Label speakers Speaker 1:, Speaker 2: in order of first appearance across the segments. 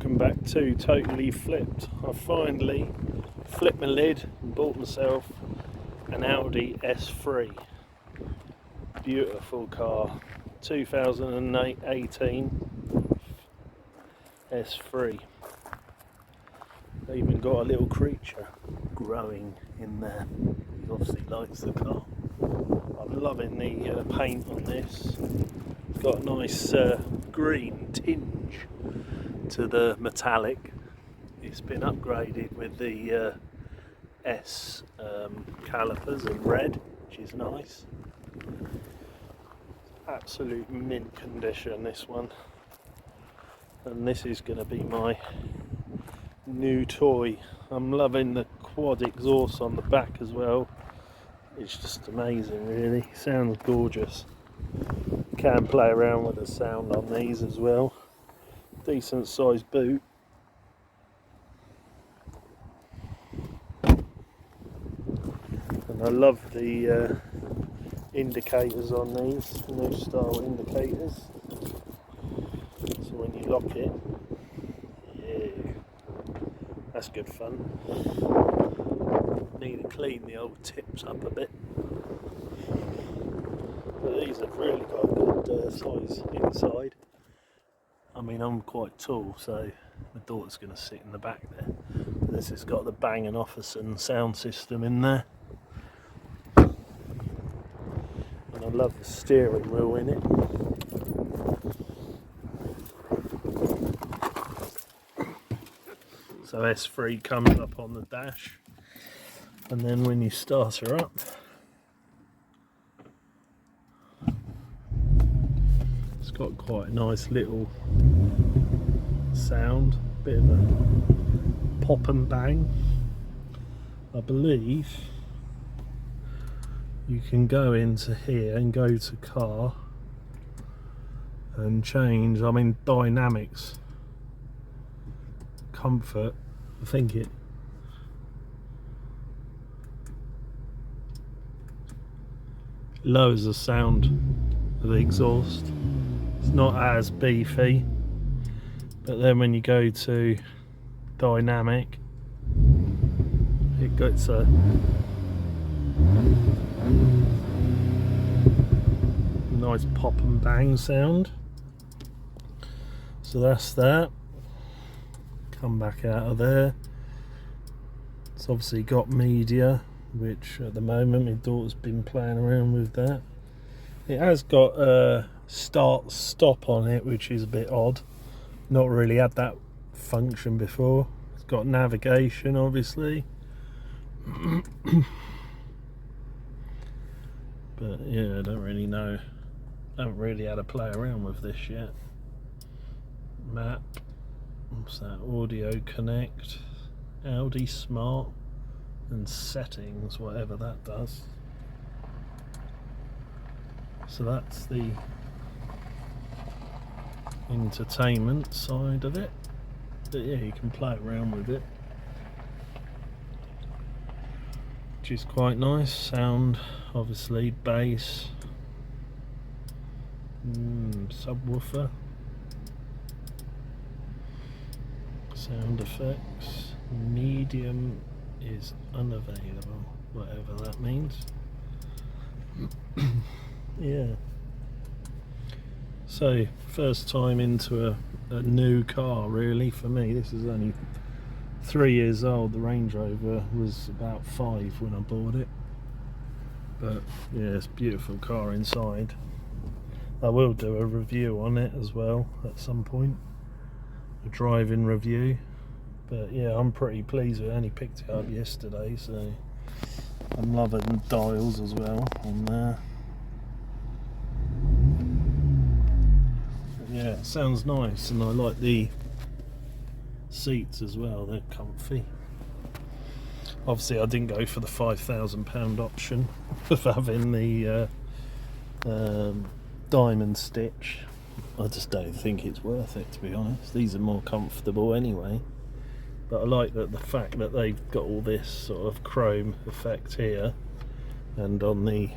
Speaker 1: welcome back to Totally Flipped. I finally flipped my lid and bought myself an Audi S3. Beautiful car, 2018 S3. They even got a little creature growing in there. He obviously likes the car. I'm loving the paint on this. It's got a nice green tinge to the metallic. It's been upgraded with the S calipers in red, which is nice. Absolute mint condition, this one. And this is going to be my new toy. I'm loving the quad exhaust on the back as well. It's just amazing, really. Sounds gorgeous. Can play around with the sound on these as well. Decent sized boot. And I love the indicators on these, new style indicators. So when you lock it, yeah, that's good fun. Need to clean the old tips up a bit. But these have really got a good size inside. I mean, I'm quite tall, so my daughter's going to sit in the back there. This has got the Bang & Olufsen sound system in there. And I love the steering wheel in it. So S3 comes up on the dash, and then when you start her up, it's got quite a nice little sound, bit of a pop and bang. I believe you can go into here and go to car and change, I mean dynamics, comfort, I think it lowers the sound of the exhaust. It's not as beefy, but then when you go to dynamic, it gets a nice pop and bang sound. So that's that. Come back out of there. It's obviously got media, which at the moment my daughter's been playing around with that. It has got a start stop on it, which is a bit odd. Not really had that function before. It's got navigation, obviously. But yeah, I don't really know. I haven't really had to play around with this yet. Map. What's that? Audio connect. Audi Smart. And settings, whatever that does. So that's the entertainment side of it. But yeah, you can play around with it, which is quite nice. Sound, obviously, bass, subwoofer, sound effects. Medium is unavailable, whatever that means. Yeah. So, first time into a new car, really, for me. This is only 3 years old. The Range Rover was about 5 when I bought it. But yeah, it's a beautiful car inside. I will do a review on it as well at some point, a driving review. But yeah, I'm pretty pleased with it. I only picked it up yesterday, so I'm loving the dials as well on there. Yeah, it sounds nice, and I like the seats as well, they're comfy. Obviously I didn't go for the £5,000 option of having the diamond stitch. I just don't think it's worth it, to be honest. These are more comfortable anyway. But I like that the fact that they've got all this sort of chrome effect here, and on the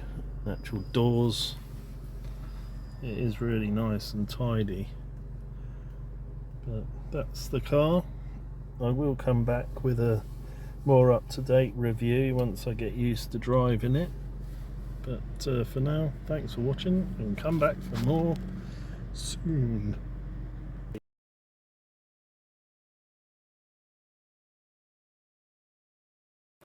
Speaker 1: actual doors it is really nice and tidy. But that's the car. I will come back with a more up-to-date review once I get used to driving it, but for now, thanks for watching and come back for more soon.